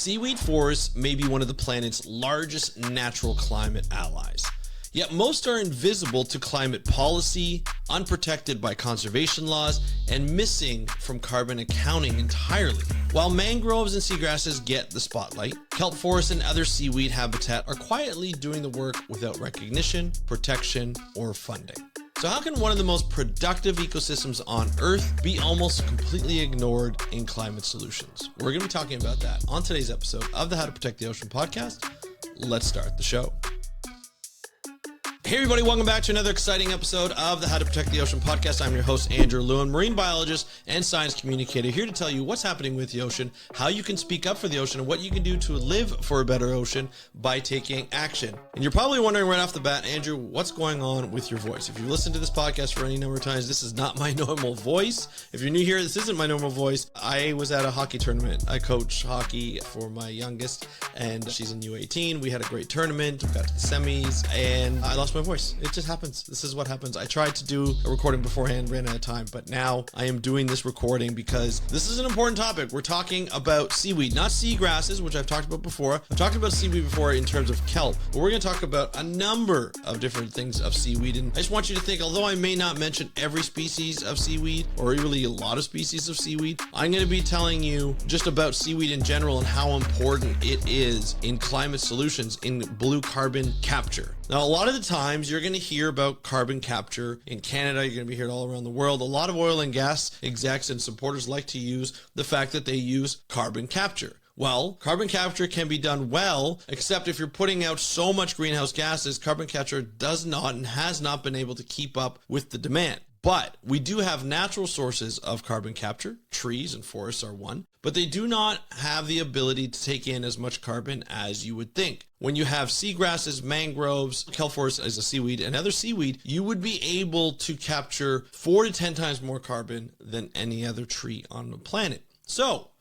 Seaweed forests may be one of the planet's largest natural climate allies. Yet most are invisible to climate policy, unprotected by conservation laws, and missing from carbon accounting entirely. While mangroves and seagrasses get the spotlight, kelp forests and other seaweed habitat are quietly doing the work without recognition, protection, or funding. So how can one of the most productive ecosystems on Earth be almost completely ignored in climate solutions? We're going to be talking about that on today's episode of the How to Protect the Ocean podcast. Let's start the show. Hey everybody, welcome back to another exciting episode of the How to Protect the Ocean podcast. I'm your host, Andrew Lewin, marine biologist and science communicator, here to tell you what's happening with the ocean, how you can speak up for the ocean, and what you can do to live for a better ocean by taking action. And you're probably wondering right off the bat, Andrew, what's going on with your voice? If you've listened to this podcast for any number of times, this is not my normal voice. If you're new here, this isn't my normal voice. I was at a hockey tournament. I coach hockey for my youngest, and she's in U18. We had a great tournament, we got to the semis, and I lost my voice. It just happens. This is what happens. I tried to do a recording beforehand, ran out of time, but now I am doing this recording because this is an important topic. We're talking about seaweed, not seagrasses, which I've talked about before. I've talked about seaweed before in terms of kelp, but we're going to talk about a number of different things of seaweed. And I just want you to think, although I may not mention every species of seaweed or really a lot of species of seaweed, I'm going to be telling you just about seaweed in general and how important it is in climate solutions, in blue carbon capture. Now, a lot of the times you're going to hear about carbon capture in Canada. You're going to be hearing all around the world. A lot of oil and gas execs and supporters like to use the fact that they use carbon capture. Well, carbon capture can be done well, except if you're putting out so much greenhouse gases, carbon capture does not and has not been able to keep up with the demand. But we do have natural sources of carbon capture. Trees and forests are one, but they do not have the ability to take in as much carbon as you would think. When you have seagrasses, mangroves, kelp forest as a seaweed, and other seaweed, you would be able to capture 4 to 10 times more carbon than any other tree on the planet. So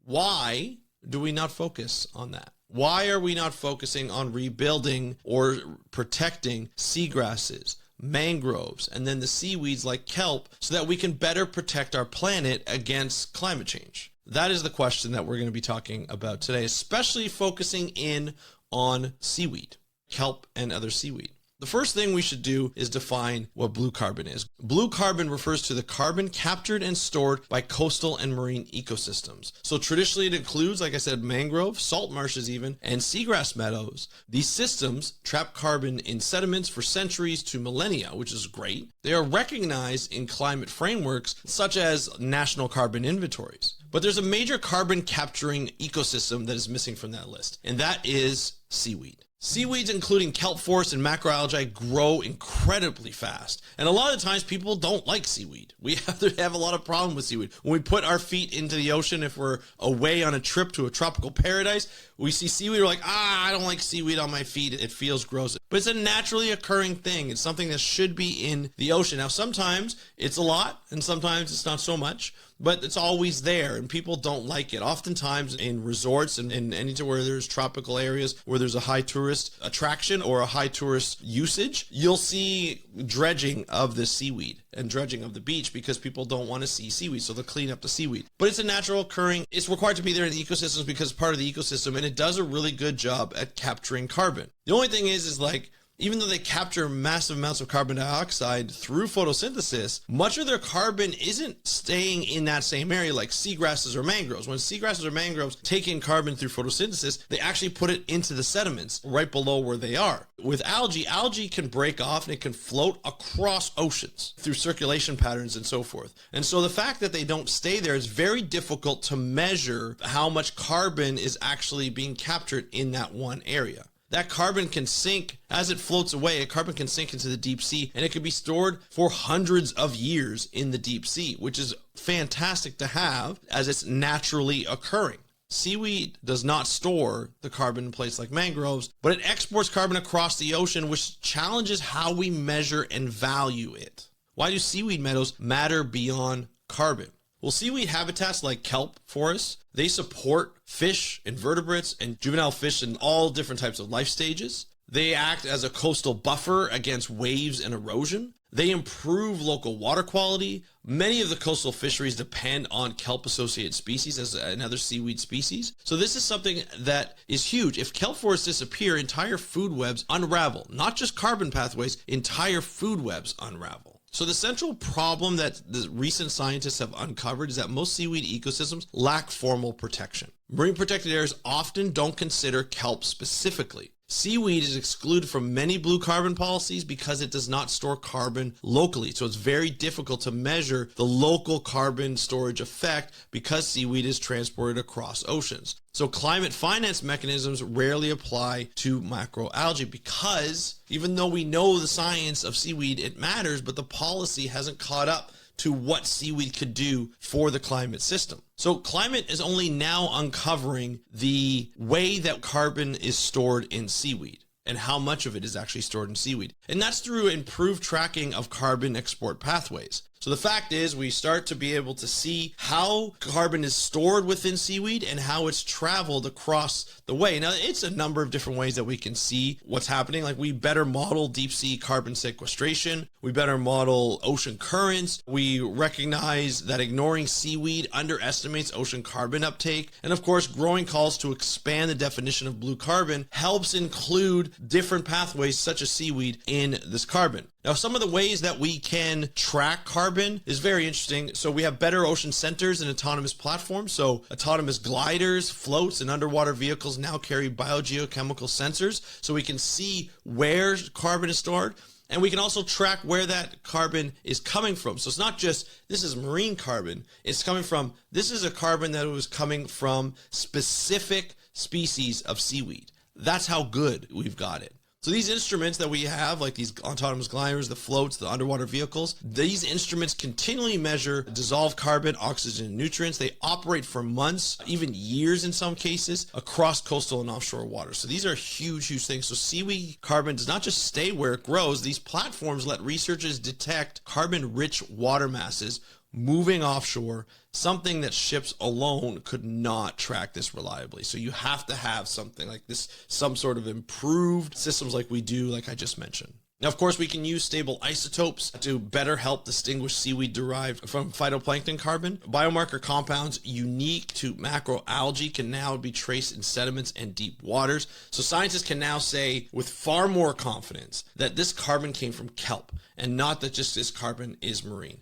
why do we not focus on that? Why are we not focusing on rebuilding or protecting seagrasses, mangroves, and then the seaweeds like kelp so that we can better protect our planet against climate change? That is the question that we're going to be talking about today, especially focusing in on seaweed, kelp, and other seaweed. The first thing we should do is define what blue carbon is. Blue carbon refers to the carbon captured and stored by coastal and marine ecosystems. So traditionally it includes, like I said, mangrove, salt marshes even, and seagrass meadows. These systems trap carbon in sediments for centuries to millennia, which is great. They are recognized in climate frameworks such as national carbon inventories. But there's a major carbon capturing ecosystem that is missing from that list, and that is seaweed. Seaweeds, including kelp forests and macroalgae, grow incredibly fast. And a lot of times people don't like seaweed. We have a lot of problem with seaweed. When we put our feet into the ocean, if we're away on a trip to a tropical paradise, we see seaweed, we're like, I don't like seaweed on my feet. It feels gross. But it's a naturally occurring thing. It's something that should be in the ocean. Now, sometimes it's a lot and sometimes it's not so much, but it's always there and people don't like it. Oftentimes in resorts and anywhere where there's tropical areas where there's a high tourist attraction or a high tourist usage, you'll see dredging of the seaweed and dredging of the beach because people don't want to see seaweed, so they'll clean up the seaweed. But it's a natural occurring. It's required to be there in the ecosystems because it's part of the ecosystem, and it does a really good job at capturing carbon. The only thing is like, even though they capture massive amounts of carbon dioxide through photosynthesis, much of their carbon isn't staying in that same area like seagrasses or mangroves. When seagrasses or mangroves take in carbon through photosynthesis, they actually put it into the sediments right below where they are. With algae can break off and it can float across oceans through circulation patterns and so forth. And so the fact that they don't stay there is very difficult to measure how much carbon is actually being captured in that one area. That carbon can sink as it floats away. Carbon can sink into the deep sea and it can be stored for hundreds of years in the deep sea, which is fantastic to have as it's naturally occurring. Seaweed does not store the carbon in place like mangroves, but it exports carbon across the ocean, which challenges how we measure and value it. Why do seaweed meadows matter beyond carbon? Well, seaweed habitats like kelp forests, they support fish, invertebrates, and juvenile fish in all different types of life stages. They act as a coastal buffer against waves and erosion. They improve local water quality. Many of the coastal fisheries depend on kelp-associated species as another seaweed species. So this is something that is huge. If kelp forests disappear, entire food webs unravel. Not just carbon pathways, entire food webs unravel. So the central problem that the recent scientists have uncovered is that most seaweed ecosystems lack formal protection. Marine protected areas often don't consider kelp specifically. Seaweed is excluded from many blue carbon policies because it does not store carbon locally. So it's very difficult to measure the local carbon storage effect because seaweed is transported across oceans. So climate finance mechanisms rarely apply to macroalgae because even though we know the science of seaweed, it matters, but the policy hasn't caught up to what seaweed could do for the climate system. So climate is only now uncovering the way that carbon is stored in seaweed and how much of it is actually stored in seaweed. And that's through improved tracking of carbon export pathways. So the fact is we start to be able to see how carbon is stored within seaweed and how it's traveled across the way. Now, it's a number of different ways that we can see what's happening. Like we better model deep sea carbon sequestration. We better model ocean currents. We recognize that ignoring seaweed underestimates ocean carbon uptake. And of course, growing calls to expand the definition of blue carbon helps include different pathways such as seaweed in this carbon. Now, some of the ways that we can track carbon is very interesting. So we have better ocean sensors and autonomous platforms. So autonomous gliders, floats, and underwater vehicles now carry biogeochemical sensors so we can see where carbon is stored. And we can also track where that carbon is coming from. So it's not just, this is marine carbon. It's coming from, this is a carbon that was coming from specific species of seaweed. That's how good we've got it. So these instruments that we have, like these autonomous gliders, the floats, the underwater vehicles, these instruments continually measure dissolved carbon, oxygen, and nutrients. They operate for months, even years in some cases, across coastal and offshore waters. So these are huge, huge things. So seaweed carbon does not just stay where it grows. These platforms let researchers detect carbon-rich water masses moving offshore, something that ships alone could not track this reliably. So you have to have something like this, some sort of improved systems like we do, like I just mentioned. Now, of course, we can use stable isotopes to better help distinguish seaweed derived from phytoplankton carbon. Biomarker compounds unique to macroalgae can now be traced in sediments and deep waters. So scientists can now say with far more confidence that this carbon came from kelp and not that just this carbon is marine.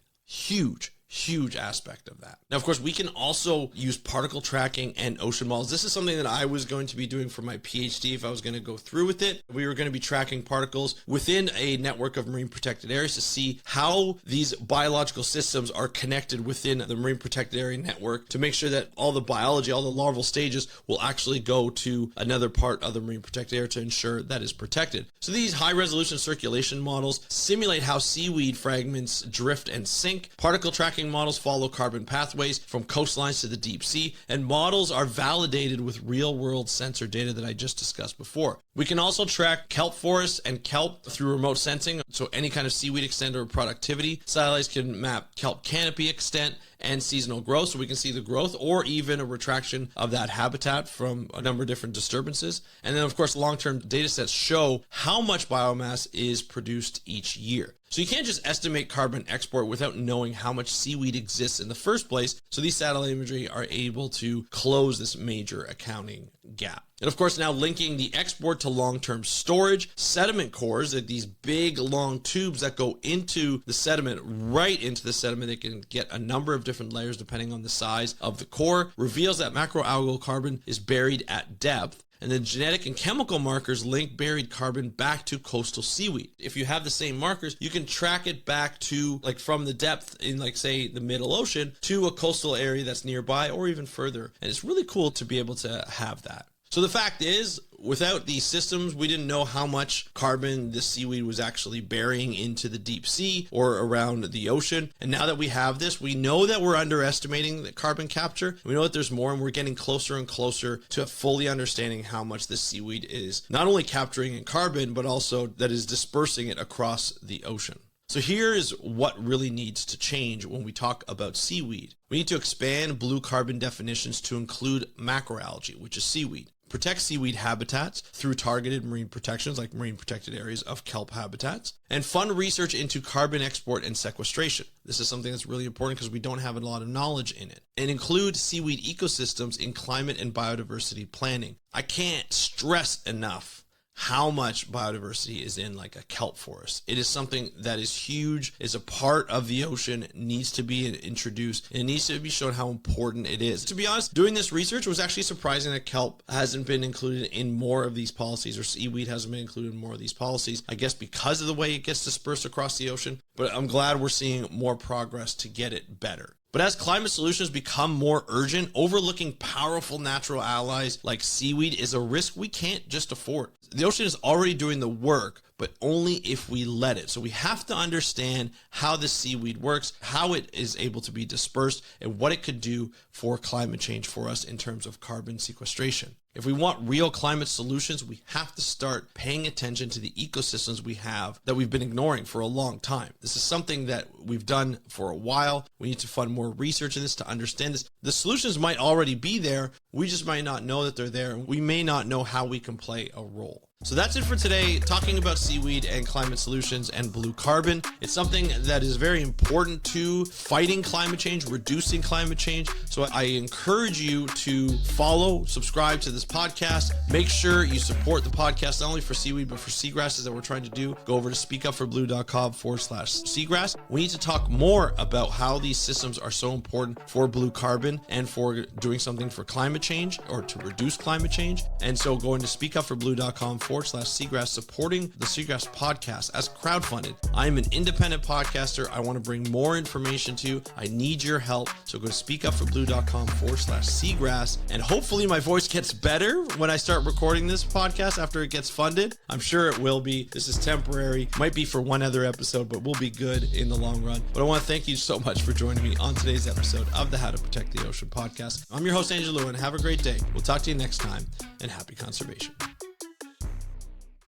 Huge aspect of that. Now, of course, we can also use particle tracking and ocean models. This is something that I was going to be doing for my PhD if I was going to go through with it. We were going to be tracking particles within a network of marine protected areas to see how these biological systems are connected within the marine protected area network to make sure that all the biology, all the larval stages will actually go to another part of the marine protected area to ensure that is protected. So these high resolution circulation models simulate how seaweed fragments drift and sink. Particle tracking models follow carbon pathways from coastlines to the deep sea, and models are validated with real-world sensor data that I just discussed before. We can also track kelp forests and kelp through remote sensing, so any kind of seaweed extent or productivity. Satellites can map kelp canopy extent and seasonal growth, so we can see the growth or even a retraction of that habitat from a number of different disturbances. And then, of course, long-term data sets show how much biomass is produced each year. So you can't just estimate carbon export without knowing how much seaweed exists in the first place. So these satellite imagery are able to close this major accounting gap. And of course, now linking the export to long-term storage, sediment cores, these big long tubes that go into the sediment, right into the sediment, they can get a number of different layers depending on the size of the core, reveals that macroalgal carbon is buried at depth. And then genetic and chemical markers link buried carbon back to coastal seaweed. If you have the same markers, you can track it back to, like, from the depth in, like, say, the middle ocean to a coastal area that's nearby or even further. And it's really cool to be able to have that. So the fact is, without these systems, we didn't know how much carbon the seaweed was actually burying into the deep sea or around the ocean. And now that we have this, we know that we're underestimating the carbon capture. We know that there's more, and we're getting closer and closer to fully understanding how much this seaweed is not only capturing in carbon, but also that is dispersing it across the ocean. So here is what really needs to change when we talk about seaweed. We need to expand blue carbon definitions to include macroalgae, which is seaweed. protect seaweed habitats through targeted marine protections like marine protected areas of kelp habitats, and fund research into carbon export and sequestration. This is something that's really important because we don't have a lot of knowledge in it. And include seaweed ecosystems in climate and biodiversity planning. I can't stress enough how much biodiversity is in like a kelp forest. It is something that is huge, is a part of the ocean, needs to be introduced, and it needs to be shown how important it is. To be honest, doing this research was actually surprising that kelp hasn't been included in more of these policies, or seaweed hasn't been included in more of these policies, I guess because of the way it gets dispersed across the ocean, but I'm glad we're seeing more progress to get it better. But as climate solutions become more urgent, overlooking powerful natural allies like seaweed is a risk we can't just afford. The ocean is already doing the work, but only if we let it. So we have to understand how the seaweed works, how it is able to be dispersed, and what it could do for climate change for us in terms of carbon sequestration. If we want real climate solutions, we have to start paying attention to the ecosystems we have that we've been ignoring for a long time. This is something that we've done for a while. We need to fund more research in this to understand this. The solutions might already be there. We just might not know that they're there. We may not know how we can play a role. So that's it for today, talking about seaweed and climate solutions and blue carbon. It's something that is very important to fighting climate change, reducing climate change. So I encourage you to follow, subscribe to this podcast. Make sure you support the podcast, not only for seaweed, but for seagrasses that we're trying to do. Go over to speakupforblue.com/seagrass. We need to talk more about how these systems are so important for blue carbon and for doing something for climate change or to reduce climate change. And so go into speakupforblue.com/seagrass, supporting the Seagrass podcast as crowdfunded. I'm an independent podcaster. I want to bring more information to you. I need your help. So go to speakupforblue.com/seagrass, and hopefully my voice gets better when I start recording this podcast after it gets funded. I'm sure it will be. This is temporary. Might be for one other episode, but we'll be good in the long run. But I want to thank you so much for joining me on today's episode of the How to Protect the Ocean podcast. I'm your host, Angelo, and have a great day. We'll talk to you next time, and happy conservation.